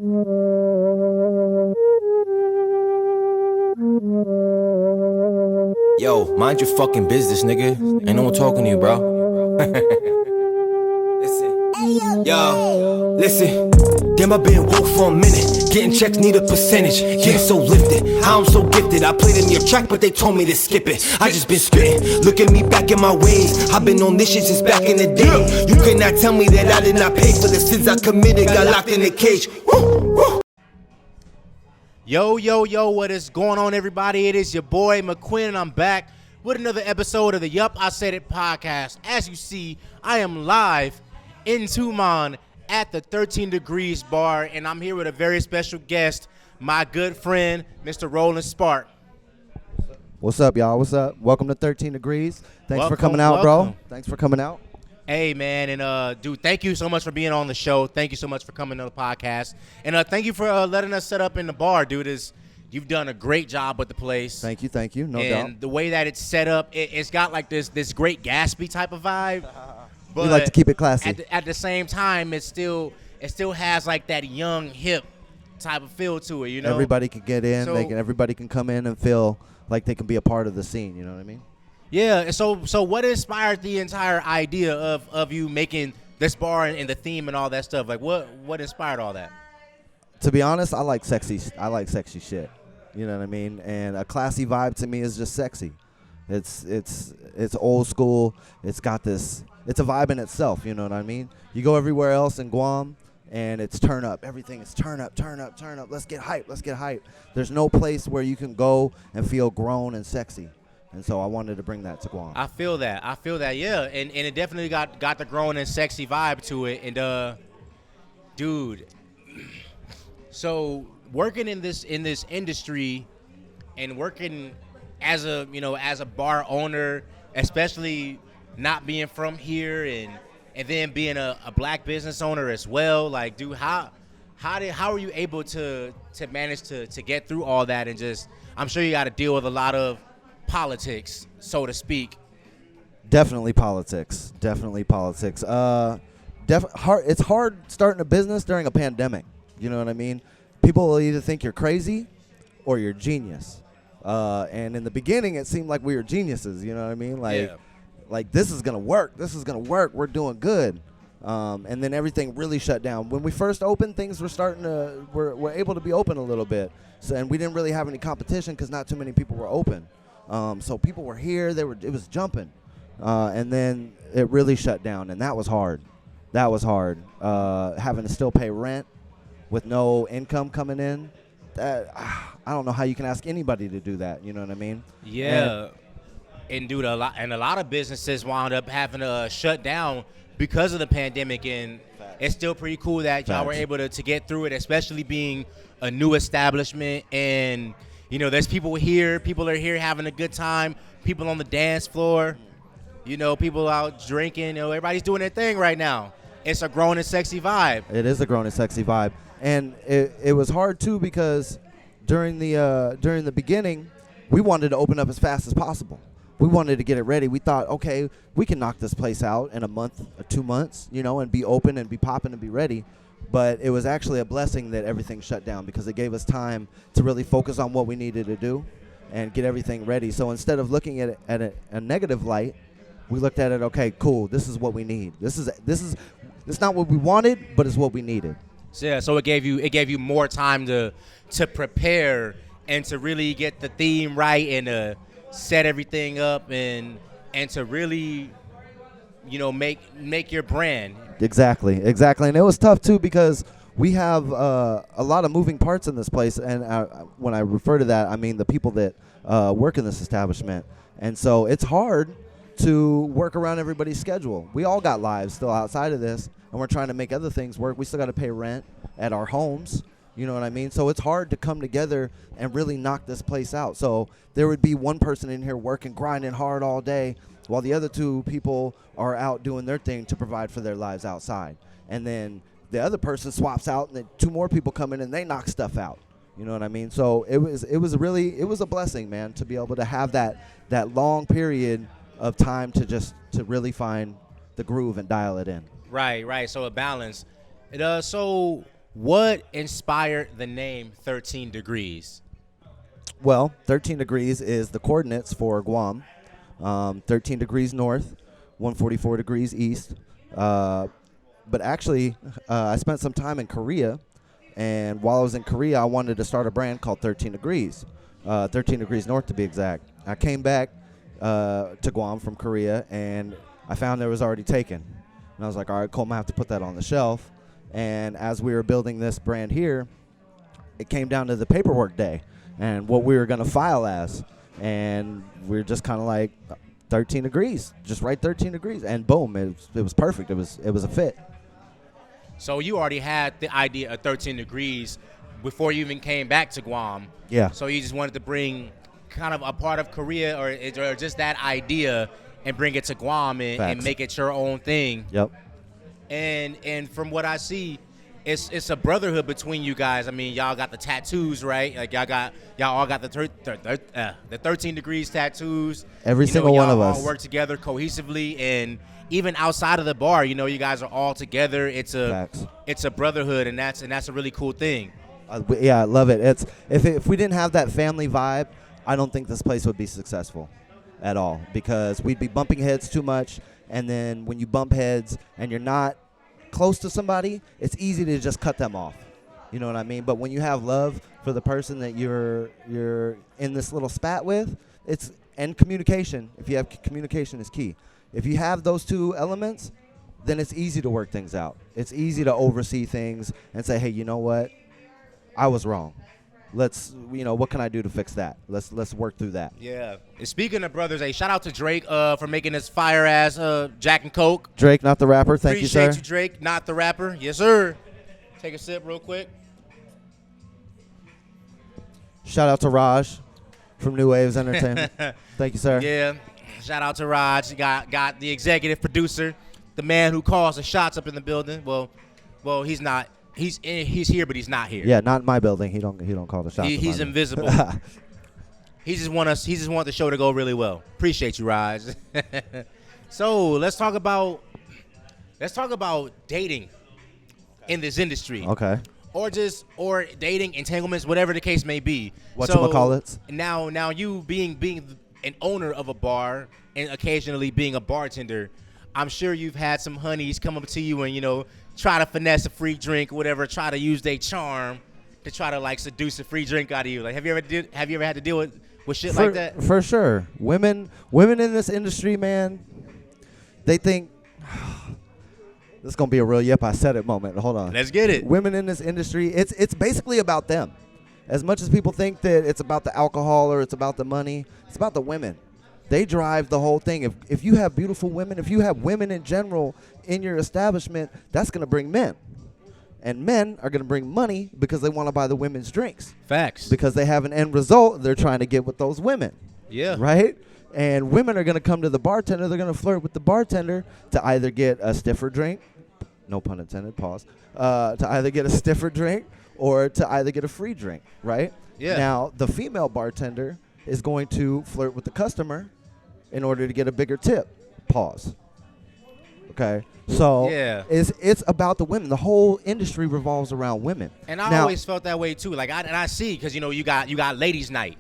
Yo, mind your fucking business, nigga. Ain't no one talking to you, bro. Listen. Yo, listen. Damn, I've been woke for a minute. Getting checks need a percentage. Getting so lifted. How I'm so gifted. I played in your track, but they told me to skip it. I just been spitting. Look at me back in my ways. I've been on this shit since back in the day. You cannot tell me that I did not pay for the sins I committed. Got locked in the cage. Woo, woo. Yo, what is going on, everybody? It is your boy McQuinn, and I'm back with another episode of the YupISaidIt podcast. As you see, I am live in Tumon at the 13 Degrees bar, and I'm here with a very special guest, my good friend, Mr. Rollin Spark. What's up, y'all? What's up? Welcome to 13 Degrees. Thanks for coming out, bro. Thanks for coming out. Hey, man, and dude, thank you so much for being on the show. Thank you so much for coming to the podcast. And thank you for letting us set up in the bar, dude. You've done a great job with the place. Thank you, no doubt. And the way that it's set up, it's got like this great Gatsby type of vibe. But we like to keep it classy. At the same time, it still has like that young, hip type of feel to it, you know? Everybody can get in. Everybody can come in and feel like they can be a part of the scene, you know what I mean? Yeah, so what inspired the entire idea of you making this bar and the theme and all that stuff? Like, what inspired all that? To be honest, I like sexy shit. You know what I mean? And a classy vibe to me is just sexy. It's old school. It's got this. It's a vibe in itself. You know what I mean? You go everywhere else in Guam, and it's turn up. Everything is turn up. Let's get hype. There's no place where you can go and feel grown and sexy. And so I wanted to bring that to Guam. I feel that, yeah. And it definitely got the grown and sexy vibe to it. And dude, so working in this industry and working as a bar owner, especially not being from here and then being a black business owner as well, like, dude, how are you able to manage to get through all that? And just, I'm sure you got to deal with a lot of politics, so to speak. Definitely politics. It's hard starting a business during a pandemic. You know what I mean? People will either think you're crazy or you're genius. And in the beginning, it seemed like we were geniuses. You know what I mean? Like this is gonna work. We're doing good. And then everything really shut down. When we first opened, things were we're able to be open a little bit. So, and we didn't really have any competition because not too many people were open. So people were here. It was jumping. And then it really shut down, and that was hard. Having to still pay rent with no income coming in. I don't know how you can ask anybody to do that. You know what I mean? Yeah. And dude, a lot of businesses wound up having to shut down because of the pandemic, and it's still pretty cool that y'all were able to get through it, especially being a new establishment. And you know, there's people are here having a good time, people on the dance floor, you know, people out drinking, you know, everybody's doing their thing right now. It's a grown and sexy vibe. It is a grown and sexy vibe. And it was hard too because during the beginning, we wanted to open up as fast as possible. We wanted to get it ready. We thought, okay, we can knock this place out in a month or 2 months, you know, and be open and be popping and be ready. But it was actually a blessing that everything shut down because it gave us time to really focus on what we needed to do and get everything ready. So instead of looking at it at a negative light, we looked at it, okay, cool, this is what we need. It's not what we wanted, but it's what we needed. So yeah, so it gave you more time to prepare and to really get the theme right and to set everything up and to really, you know, make your brand. Exactly. And it was tough too because we have a lot of moving parts in this place, and when I refer to that, I mean the people that work in this establishment. And so it's hard to work around everybody's schedule. We all got lives still outside of this, and we're trying to make other things work. We still got to pay rent at our homes. You know what I mean? So it's hard to come together and really knock this place out. So there would be one person in here working, grinding hard all day, while the other two people are out doing their thing to provide for their lives outside. And then the other person swaps out, and then two more people come in and they knock stuff out. You know what I mean? So it was a blessing, man, to be able to have that long period of time to really find the groove and dial it in. Right. So a balance. So What inspired the name 13 Degrees? Well, 13 degrees is the coordinates for Guam. 13 degrees north, 144 degrees east. But actually, I spent some time in Korea, and while I was in Korea, I wanted to start a brand called 13 Degrees, 13 degrees north to be exact. I came back to Guam from Korea, and I found it was already taken. And I was like, all right, cool, I'm going to have to put that on the shelf. And as we were building this brand here, it came down to the paperwork day and what we were going to file as. And we were just kind of like, 13 degrees, just write 13 degrees. And boom, it was perfect. It was a fit. So you already had the idea of 13 Degrees before you even came back to Guam. Yeah. So you just wanted to bring kind of a part of Korea or just that idea and bring it to Guam and make it your own thing. Yep. And from what I see, it's a brotherhood between you guys. I mean, y'all got the tattoos, right? Like y'all all got the 13 Degrees tattoos. Every single one of us. Y'all all work together cohesively, and even outside of the bar, you guys are all together. It's a brotherhood, and that's a really cool thing. Yeah, I love it. If we didn't have that family vibe, I don't think this place would be successful at all, because we'd be bumping heads too much, and then when you bump heads and you're not close to somebody, it's easy to just cut them off. You know what I mean? But when you have love for the person that you're in this little spat with, and communication. If you have communication is key. If you have those two elements, then it's easy to work things out. It's easy to oversee things and say, hey, you know what? I was wrong. What can I do to fix that? Let's work through that. Yeah. And speaking of brothers, hey, shout out to Drake for making this fire ass Jack and Coke. Drake, not the rapper. Thank you, sir. Appreciate you, Drake, not the rapper. Yes, sir. Take a sip real quick. Shout out to Raj from New Waves Entertainment. Thank you, sir. Yeah. Shout out to Raj. Got the executive producer, the man who calls the shots up in the building. Well, he's not. He's here, but he's not here. Yeah, not in my building. He don't call the shots. He's invisible. He just want the show to go really well. Appreciate you, Raj. So let's talk about dating in this industry. Okay. Or dating entanglements, whatever the case may be. Whatchamacallits? Now you being an owner of a bar and occasionally being a bartender, I'm sure you've had some honeys come up to you and try to finesse a free drink or whatever, try to use their charm to try to seduce a free drink out of you. Like, have you ever had to deal with shit like that? For sure. Women in this industry, man, they think this is gonna be a real yep I said it moment. Hold on. Let's get it. Women in this industry, it's basically about them. As much as people think that it's about the alcohol or it's about the money, it's about the women. They drive the whole thing. If you have beautiful women, if you have women in general in your establishment, that's going to bring men. And men are going to bring money because they want to buy the women's drinks. Facts. Because they have an end result they're trying to get with those women. Yeah. Right? And women are going to come to the bartender. They're going to flirt with the bartender to either get a stiffer drink. No pun intended, pause. To either get a stiffer drink or to either get a free drink. Right? Yeah. Now, the female bartender is going to flirt with the customer in order to get a bigger tip. Pause. Okay? So yeah. it's about the women. The whole industry revolves around women. And I always felt that way too. I see, because you got ladies' night.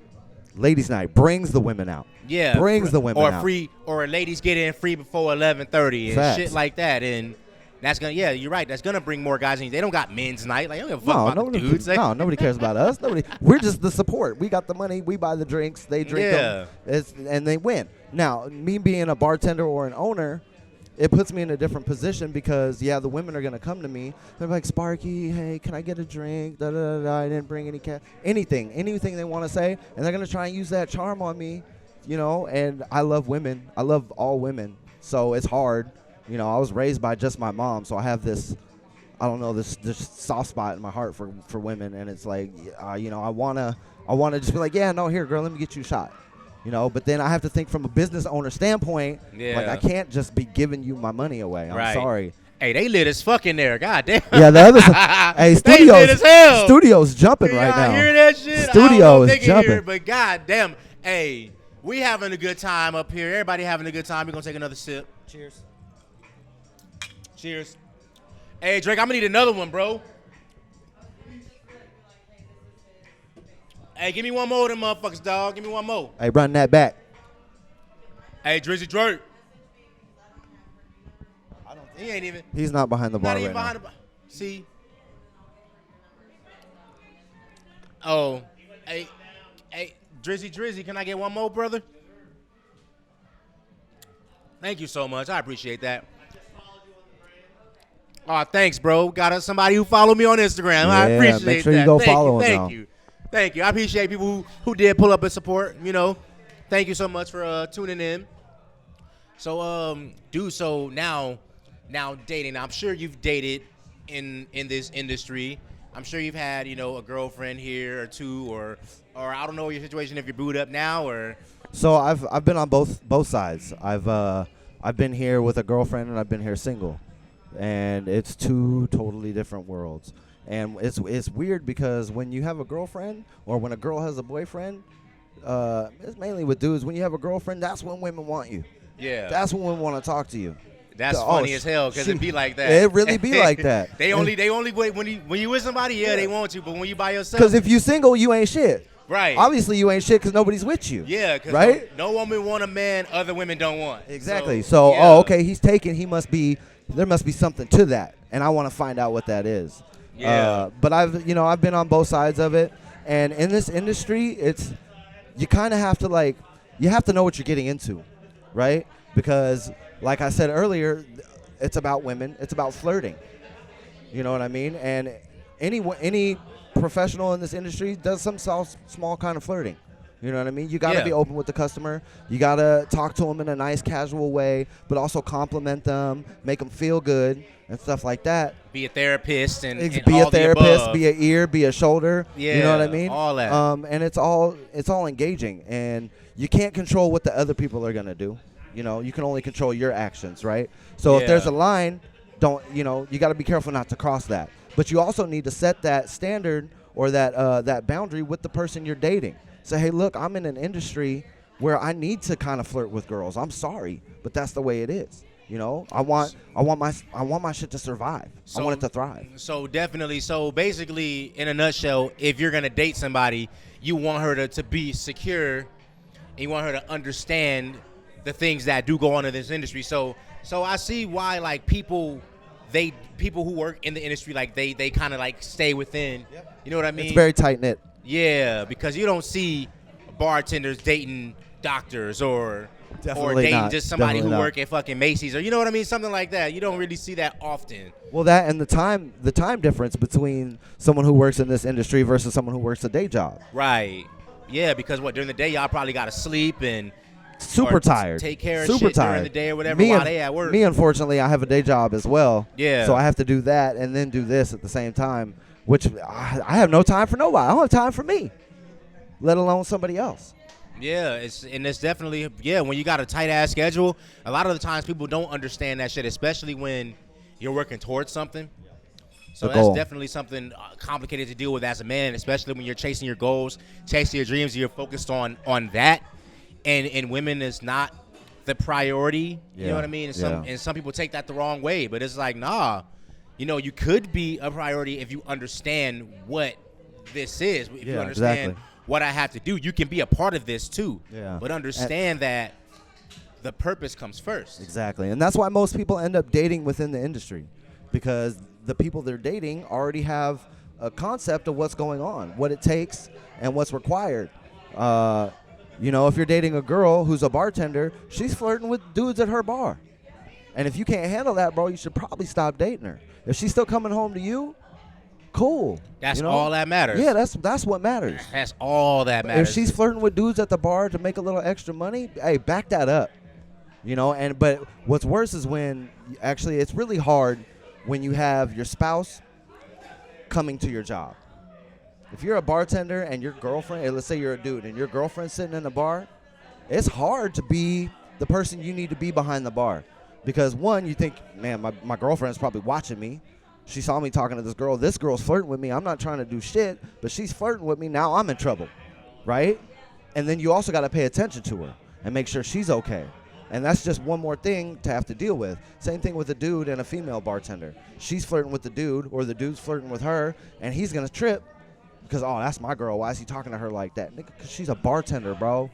Ladies' night brings the women out. Yeah. Brings the women out. Or ladies get in free before 11:30 and Facts. shit like that. And that's you're right. That's gonna bring more guys in. They don't got men's night. They don't give a fuck about the dudes. No, nobody cares about us. We're just the support. We got the money. We buy the drinks. They drink them. And they win. Now, me being a bartender or an owner, it puts me in a different position because, the women are going to come to me. They're like, Sparky, hey, can I get a drink? Da, da, da, da. I didn't bring any cash. Anything they want to say. And they're going to try and use that charm on me, and I love women. I love all women. So it's hard. I was raised by just my mom, so I have this, this soft spot in my heart for women. And it's like, I want to just be like, yeah, no, here, girl, let me get you a shot. But then I have to think from a business owner standpoint. Yeah. Like, I can't just be giving you my money away. I'm sorry. Hey, they lit as fuck in there. God damn. Yeah, the other side. Hey, studio's jumping right now. Hear that shit? Studio is jumping. Here, but god damn. Hey, we having a good time up here. Everybody having a good time. We're going to take another sip. Cheers. Hey, Drake, I'm going to need another one, bro. Hey, give me one more of them motherfuckers, dog. Give me one more. Hey, run that back. Hey, Drizzy Drake. He ain't even. He's not behind the bar Not even right behind now. the bar. See? Oh. Hey, Drizzy, can I get one more, brother? Thank you so much. I appreciate that. Oh, thanks, bro. Got us somebody who follow me on Instagram. I appreciate that. Make sure you go follow him now. Thank you. I appreciate people who did pull up and support, you know. Thank you so much for tuning in. So, dude, so now dating. I'm sure you've dated in this industry. I'm sure you've had, you know, a girlfriend here or two, or I don't know your situation if you're booed up now or. So I've been on both sides. I've been here with a girlfriend and I've been here single, and it's two totally different worlds. And it's weird because when you have a girlfriend or when a girl has a boyfriend, it's mainly with dudes. When you have a girlfriend, that's when women want you. Yeah. That's when women want to talk to you. That's funny as hell because it be like that. It really be like that. They only wait when you with somebody, yeah, they want you, but when you by yourself. Because if you single, you ain't shit. Right. Obviously, you ain't shit because nobody's with you. Yeah. Cause right. No woman want a man other women don't want. Exactly. So yeah. Okay, he's taken. There must be something to that, and I want to find out what that is. Yeah. But I've been on both sides of it, and in this industry, you kind of have to you have to know what you're getting into, right? Because like I said earlier, it's about women. It's about flirting. You know what I mean? And any professional in this industry does some small kind of flirting. You know what I mean? You got to be open with the customer. You got to talk to them in a nice, casual way, but also compliment them, make them feel good, and stuff like that. Be a therapist and be all a therapist, the above. be an ear, be a shoulder. Yeah, you know what I mean? all that. And it's all engaging, and you can't control what the other people are gonna do. You know, you can only control your actions, right? So if there's a line, you got to be careful not to cross that. But you also need to set that standard or that boundary with the person you're dating. Say, hey, look, I'm in an industry where I need to kind of flirt with girls. I'm sorry, but that's the way it is. You know, I want my shit to survive. I want it to thrive. So definitely. So basically, in a nutshell, if you're gonna date somebody, you want her to be secure, and you want her to understand the things that do go on in this industry. So I see why people who work in the industry they kind of stay within. Yep. You know what I mean? It's very tight knit. Yeah, because you don't see bartenders dating doctors or dating just somebody who work at fucking Macy's or you know what I mean, something like that. You don't really see that often. Well, that and the time difference between someone who works in this industry versus someone who works a day job. Right. Yeah, because during the day y'all probably gotta sleep and super tired. Take care of super shit tired. during the day or whatever while they at work. Me, unfortunately, I have a day job as well. Yeah. So I have to do that and then do this at the same time, which I have no time for nobody. I don't have time for me, let alone somebody else. Yeah, it's definitely, when you got a tight-ass schedule, a lot of the times people don't understand that shit, especially when you're working towards something. So that's definitely something complicated to deal with as a man, especially when you're chasing your goals, chasing your dreams, and you're focused on that. And women is not the priority, you know what I mean? And some people take that the wrong way, but it's like, nah, you could be a priority if you understand what this is. If you understand what I have to do, you can be a part of this too. Yeah. But understand that the purpose comes first. Exactly. And that's why most people end up dating within the industry, because the people they're dating already have a concept of what's going on, what it takes, and what's required. If you're dating a girl who's a bartender, she's flirting with dudes at her bar. And if you can't handle that, bro, you should probably stop dating her. If she's still coming home to you, cool. That's all that matters. Yeah, that's what matters. That's all that matters. If she's flirting with dudes at the bar to make a little extra money, hey, back that up. But what's worse is when actually it's really hard when you have your spouse coming to your job. If you're a bartender and your girlfriend, let's say you're a dude and your girlfriend's sitting in the bar, it's hard to be the person you need to be behind the bar. Because one, you think, man, my girlfriend's probably watching me. She saw me talking to this girl. This girl's flirting with me. I'm not trying to do shit, but she's flirting with me. Now I'm in trouble, right? And then you also got to pay attention to her and make sure she's okay. And that's just one more thing to have to deal with. Same thing with a dude and a female bartender. She's flirting with the dude, or the dude's flirting with her, and he's going to trip. because, oh, that's my girl. Why is he talking to her like that? Nigga, because she's a bartender, bro,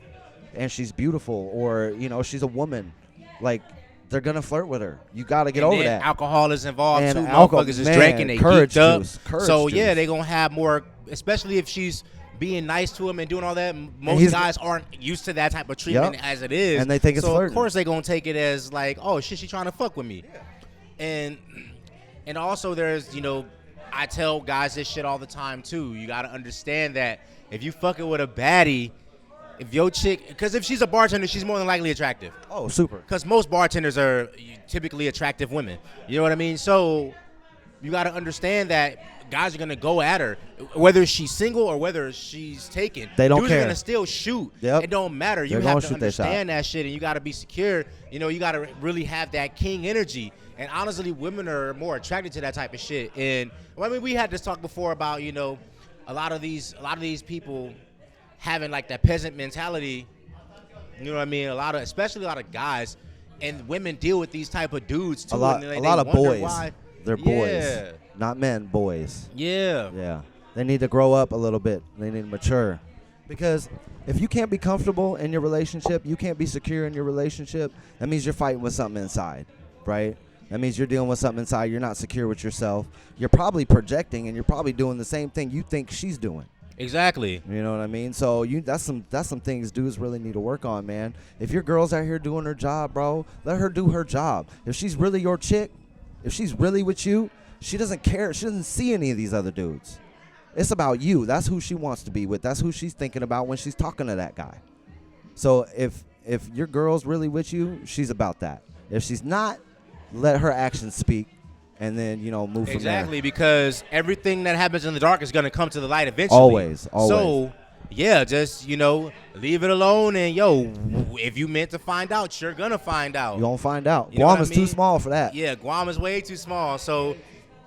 and she's beautiful, or, you know, she's a woman. Like, they're going to flirt with her. You got to get over that. Alcohol is involved, and too. Motherfuckers is drinking, they geeked up. So, yeah, they're going to have more, especially if she's being nice to him and doing all that. Most guys aren't used to that type of treatment as it is. And they think it's flirting. So, of course, they're going to take it as like, oh, shit, she trying to fuck with me. Yeah. And also there's, you know, I tell guys this shit all the time, too. You got to understand that if you fucking with a baddie, if your chick, because if she's a bartender, she's more than likely attractive. Oh, super. Because most bartenders are typically attractive women. You know what I mean? So you got to understand that guys are going to go at her, whether she's single or whether she's taken. They don't Dudes care. are going to still shoot. Yep. It don't matter. You have to understand that shit, and you got to be secure. You know, you got to really have that king energy. And honestly, women are more attracted to that type of shit. And I mean, we had this talk before about, you know, a lot of these people having like that peasant mentality. You know what I mean? Especially a lot of guys, and women deal with these type of dudes too. A lot of boys. Why. They're boys, not men. Boys. Yeah. Yeah. They need to grow up a little bit. They need to mature, because if you can't be comfortable in your relationship, you can't be secure in your relationship. That means you're fighting with something inside, right? That means you're dealing with something inside. You're not secure with yourself. You're probably projecting, and you're probably doing the same thing you think she's doing. Exactly. You know what I mean? So that's some things dudes really need to work on, man. If your girl's out here doing her job, bro, let her do her job. If she's really your chick, if she's really with you, she doesn't care. She doesn't see any of these other dudes. It's about you. That's who she wants to be with. That's who she's thinking about when she's talking to that guy. So if your girl's really with you, she's about that. If she's not, let her actions speak. And then, you know, move from there. Exactly, because everything that happens in the dark is going to come to the light eventually. Always. So, yeah, just, you know, leave it alone. And, yo, if you meant to find out, you're going to find out. You're going to find out. You know Guam is too small for that. Yeah, Guam is way too small. So,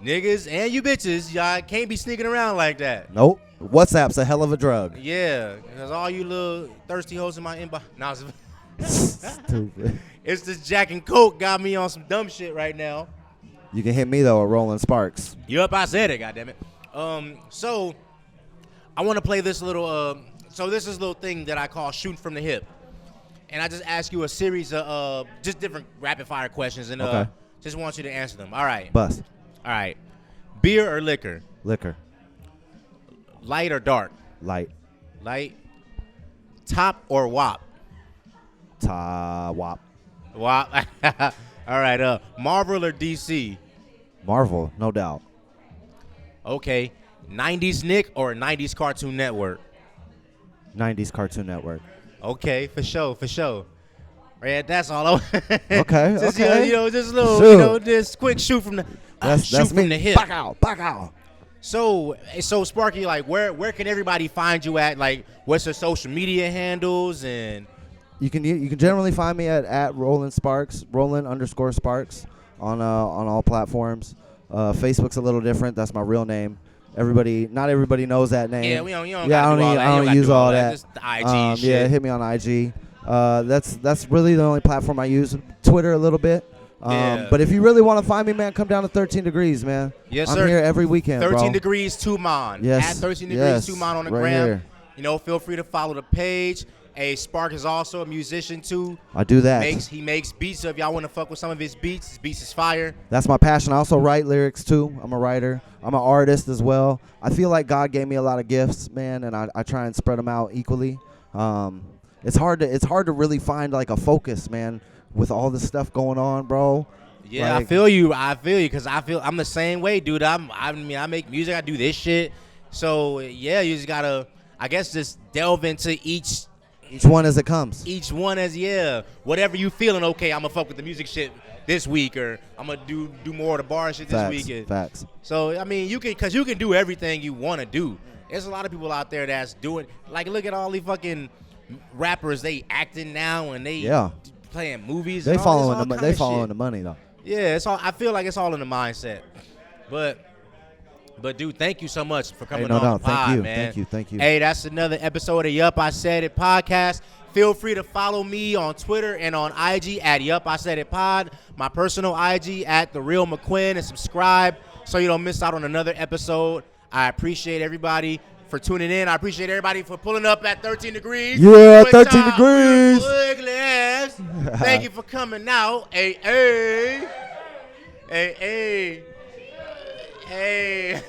niggas and you bitches, y'all can't be sneaking around like that. Nope. WhatsApp's a hell of a drug. Yeah, because all you little thirsty hoes in my inbox. Nah, Stupid. It's this Jack and Coke got me on some dumb shit right now. You can hit me, though, at Rollin Sparks. Yup, I said it, goddammit. So I want to play this little, this is a little thing that I call Shootin From The Hip. And I just ask you a series of just different rapid-fire questions, and okay. Just want you to answer them. All right. Bust. All right. Beer or liquor? Liquor. Light or dark? Light. Light. Top or WAP? WAP. WAP. All right. Marvel or DC? Marvel, no doubt. Okay. 90s Nick or 90s Cartoon Network? 90s Cartoon Network. Okay, for sure. Right, that's all. Okay. Just, okay. You know, just a little, you know, just quick shoot from the that's from me. the hip. Back out. So Sparky, like, where can everybody find you at? Like, what's your social media handles? And you can generally find me at Rollin Sparks, Rollin_Sparks on all platforms. Facebook's a little different. That's my real name. Not everybody knows that name. Yeah, we don't. I don't use all that. Just the IG shit. Yeah, hit me on IG. That's really the only platform I use. Twitter a little bit. But if you really want to find me, man, come down to 13 Degrees, man. Yes, I'm sir. here every weekend, 13 Degrees Tumon. Yes. At 13 Degrees Tumon on the right gram. Here. You know, feel free to follow the page. Hey, Spark is also a musician too. I do that. He makes beats. So if y'all want to fuck with some of his beats is fire. That's my passion. I also write lyrics too. I'm a writer. I'm an artist as well. I feel like God gave me a lot of gifts, man, and I try and spread them out equally. It's hard to really find like a focus, man, with all this stuff going on, bro. Yeah, like, I feel you because I'm the same way, dude. I make music. I do this shit. So yeah, you just gotta, I guess, just delve into each one as it comes. Each one as whatever you feeling. Okay, I'm gonna fuck with the music shit this week, or I'm gonna do more of the bar shit this week. Facts. So I mean, you can do everything you want to do. There's a lot of people out there that's doing, like, look at all these fucking rappers. They acting now and they playing movies. They following the money though. Yeah, it's all. I feel like it's all in the mindset. But dude, thank you so much for coming on the pod, man. Thank you. Hey, that's another episode of Yup, I Said It podcast. Feel free to follow me on Twitter and on IG at Yup, I Said It pod. My personal IG at The Real McQuinn, and subscribe so you don't miss out on another episode. I appreciate everybody. for tuning in. I appreciate everybody for pulling up at 13 degrees. Yeah, With 13 y'all degrees. ugly ass. Thank you for coming out. Hey, hey. Hey, hey. Hey.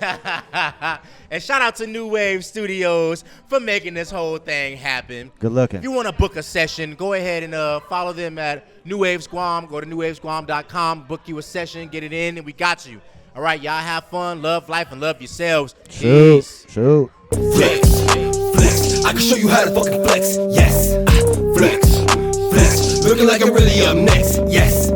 And shout out to New Wave Studios for making this whole thing happen. Good looking. If you want to book a session, go ahead and follow them at New Waves Guam. Go to newwavesguam.com, book you a session, get it in, and we got you. All right, y'all have fun, love life, and love yourselves. Peace. Shoot. Flex, flex. I can show you how to fucking flex. Yes, flex, flex. Looking like I'm really up next. Yes.